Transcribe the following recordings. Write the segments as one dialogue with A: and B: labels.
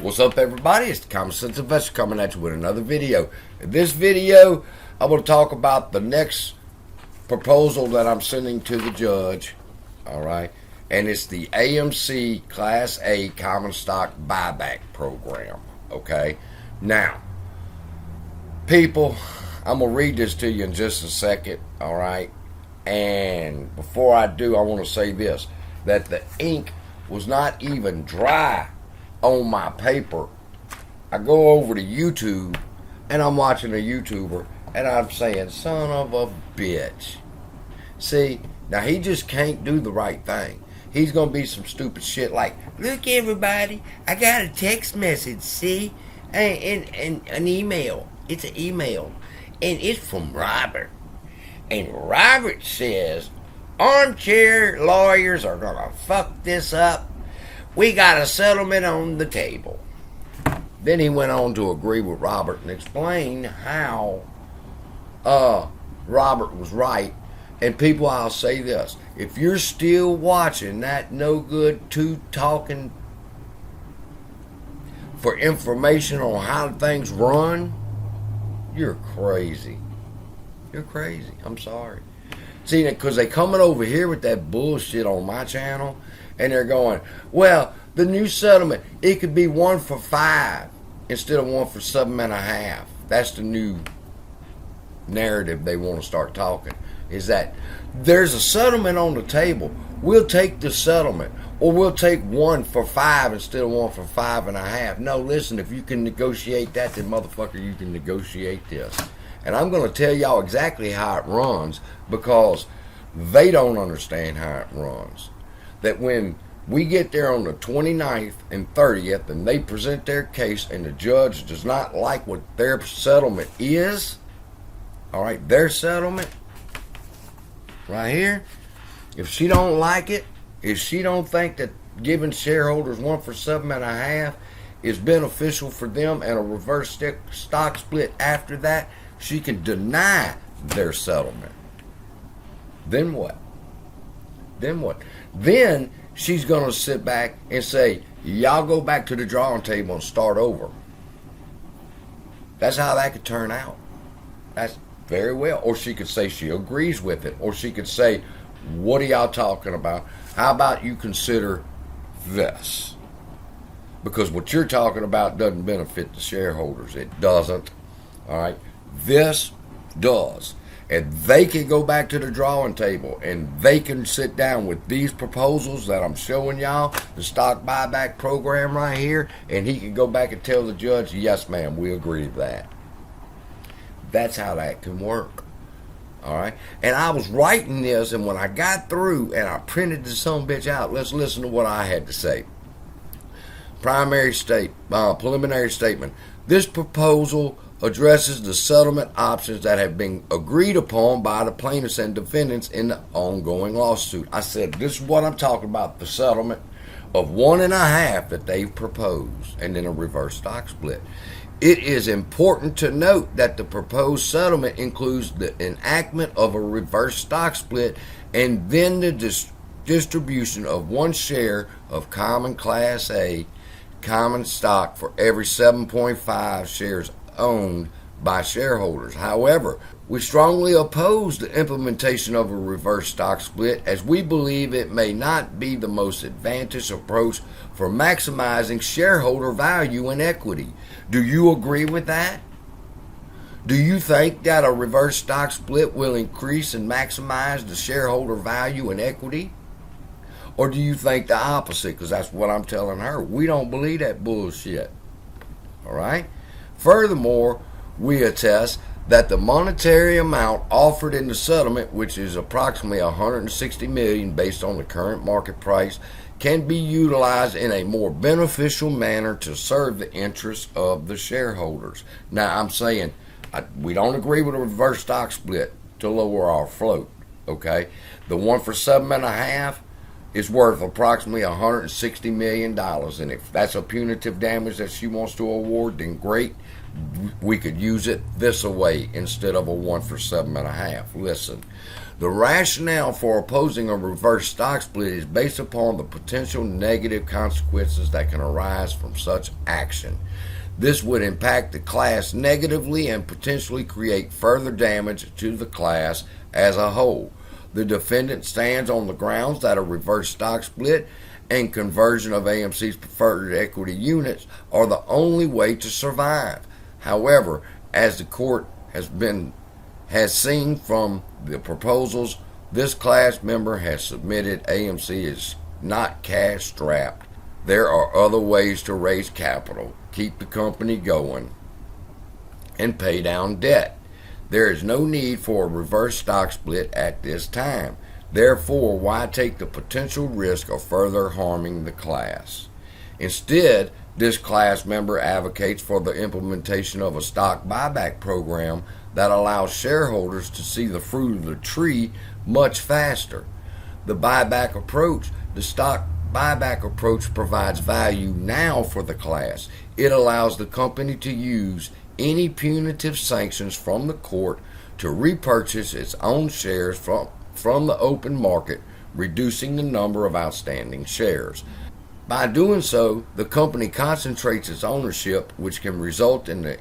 A: What's up, everybody? It's the Common Sense Investor coming at you with another video. In this video, I'm going to talk about the next proposal that I'm sending to the judge. All right, and it's the AMC Class A Common Stock Buyback Program. Okay, now, people, I'm going to read this to you in just a second. All right, and before I do, I want to say this: that the ink was not even dry on my paper. I go over to YouTube and I'm watching a YouTuber and I'm saying, son of a bitch. See, now he just can't do the right thing. He's gonna be some stupid shit like, look everybody, I got a text message, see? And an email. It's an email. And it's from Robert. And Robert says, armchair lawyers are gonna fuck this up. We got a settlement on the table. Then he went on to agree with Robert and explain how Robert was right. And people, I'll say this: if you're still watching that no good two talking for information on how things run, you're crazy. You're crazy. I'm sorry. See, because they coming over here with that bullshit on my channel. And they're going, well, the new settlement, it could be 1 for 5 instead of 1 for 7.5. That's the new narrative they want to start talking. Is that there's a settlement on the table. We'll take the settlement. Or we'll take 1 for 5 instead of 1 for 5.5. No, listen, if you can negotiate that, then motherfucker, you can negotiate this. And I'm going to tell y'all exactly how it runs, because they don't understand how it runs. That when we get there on the 29th and 30th and they present their case and the judge does not like what their settlement is, all right, their settlement right here, if she don't like it, if she don't think that giving shareholders 1 for 7.5 is beneficial for them and a reverse stock split after that, she can deny their settlement. Then what? Then what? Then she's going to sit back and say, y'all go back to the drawing table and start over. That's how that could turn out. That's very well. Or she could say she agrees with it. Or she could say, what are y'all talking about? How about you consider this? Because what you're talking about doesn't benefit the shareholders. It doesn't. All right? This does. And they can go back to the drawing table and they can sit down with these proposals that I'm showing y'all, the stock buyback program right here, and he can go back and tell the judge, yes, ma'am, we agree to that. That's how that can work. All right? And I was writing this, and when I got through and I printed the son of a bitch out, let's listen to what I had to say. Preliminary statement. This proposal addresses the settlement options that have been agreed upon by the plaintiffs and defendants in the ongoing lawsuit. I said, this is what I'm talking about, the settlement of 1.5 that they've proposed, and then a reverse stock split. It is important to note that the proposed settlement includes the enactment of a reverse stock split and then the distribution of 1 share of common Class A common stock for every 7.5 shares owned by shareholders. However, we strongly oppose the implementation of a reverse stock split, as we believe it may not be the most advantageous approach for maximizing shareholder value and equity. Do you agree with that? Do you think that a reverse stock split will increase and maximize the shareholder value and equity? Or do you think the opposite? Because that's what I'm telling her. We don't believe that bullshit. All right? Furthermore, we attest that the monetary amount offered in the settlement, which is approximately $160 million based on the current market price, can be utilized in a more beneficial manner to serve the interests of the shareholders. Now, I'm saying we don't agree with a reverse stock split to lower our float. Okay, the 1 for 7.5. is worth approximately $160 million. And if that's a punitive damage that she wants to award, then great. We could use it this way instead of a 1 for 7.5. Listen, the rationale for opposing a reverse stock split is based upon the potential negative consequences that can arise from such action. This would impact the class negatively and potentially create further damage to the class as a whole. The defendant stands on the grounds that a reverse stock split and conversion of AMC's preferred equity units are the only way to survive. However, as the court has seen from the proposals this class member has submitted, AMC is not cash strapped. There are other ways to raise capital, keep the company going, and pay down debt. There is no need for a reverse stock split at this time. Therefore, why take the potential risk of further harming the class? Instead, this class member advocates for the implementation of a stock buyback program that allows shareholders to see the fruit of the tree much faster. The stock buyback approach provides value now for the class. It allows the company to use any punitive sanctions from the court to repurchase its own shares from the open market, reducing the number of outstanding shares. By doing so, the company concentrates its ownership, which can result in the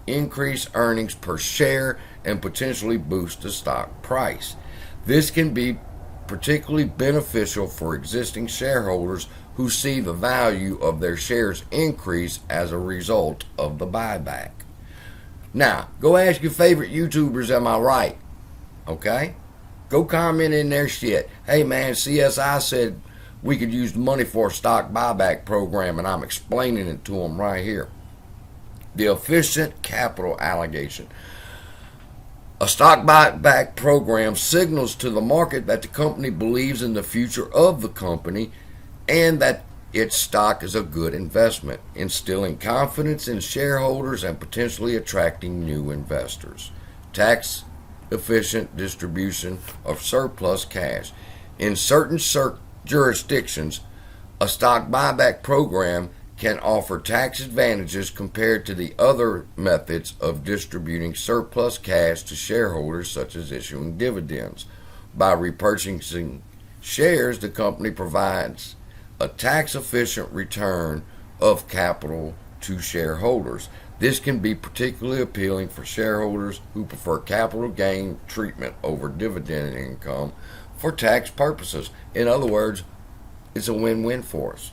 A: increased earnings per share and potentially boost the stock price. This can be particularly beneficial for existing shareholders who see the value of their shares increase as a result of the buyback. Now, go ask your favorite YouTubers, am I right? Okay? Go comment in their shit. Hey man, CSI said we could use the money for a stock buyback program, and I'm explaining it to them right here. The efficient capital allocation. A stock buyback program signals to the market that the company believes in the future of the company and that its stock is a good investment, instilling confidence in shareholders and potentially attracting new investors. Tax efficient distribution of surplus cash. In certain jurisdictions, a stock buyback program can offer tax advantages compared to the other methods of distributing surplus cash to shareholders, such as issuing dividends. By repurchasing shares, the company provides a tax-efficient return of capital to shareholders. This can be particularly appealing for shareholders who prefer capital gain treatment over dividend income for tax purposes. In other words, it's a win-win for us.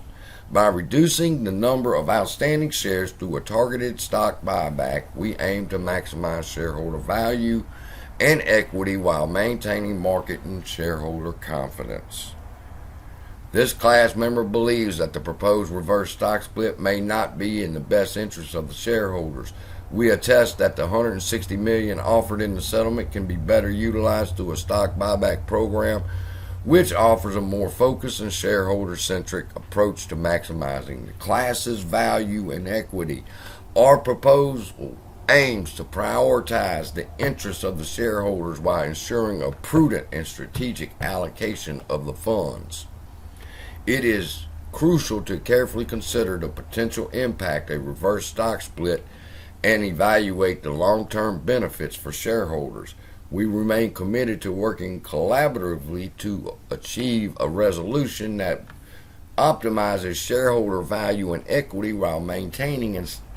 A: By reducing the number of outstanding shares through a targeted stock buyback, we aim to maximize shareholder value and equity while maintaining market and shareholder confidence. This class member believes that the proposed reverse stock split may not be in the best interest of the shareholders. We attest that the $160 million offered in the settlement can be better utilized through a stock buyback program, which offers a more focused and shareholder-centric approach to maximizing the class's value and equity. Our proposal aims to prioritize the interests of the shareholders while ensuring a prudent and strategic allocation of the funds. It is crucial to carefully consider the potential impact a reverse stock split and evaluate the long-term benefits for shareholders. We remain committed to working collaboratively to achieve a resolution that optimizes shareholder value and equity while maintaining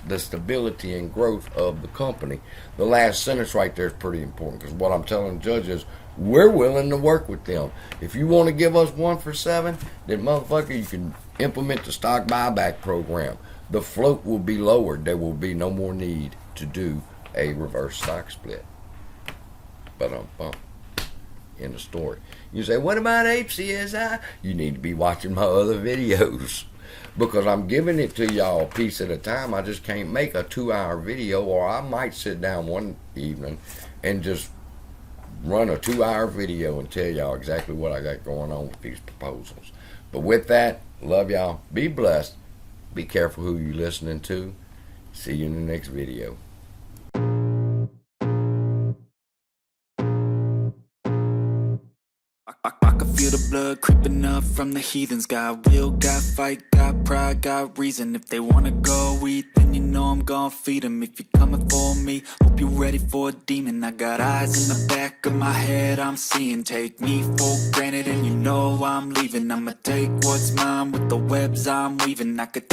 A: the stability and growth of the company. The last sentence right there is pretty important, because what I'm telling judges, we're willing to work with them. If you want to give us 1 for 7, then motherfucker, you can implement the stock buyback program. The float will be lowered. There will be no more need to do a reverse stock split. But in the story, you say, what about HCSI? You need to be watching my other videos, because I'm giving it to y'all a piece at a time. I just can't make a 2-hour video, or I might sit down one evening and just run a 2-hour video and tell y'all exactly what I got going on with these proposals. But with that, love y'all. Be blessed. Be careful who you're listening to. See you in the next video.
B: I can feel the blood creeping up. up from the heathens. Got will, got fight, got pride, got reason. If they wanna go eat, then you know I'm gon' feed them. If you're coming for me, hope you're ready for a demon. I got eyes in the back of my head, I'm seeing. Take me for granted and you know I'm leaving. I'ma take what's mine with the webs I'm weaving. I could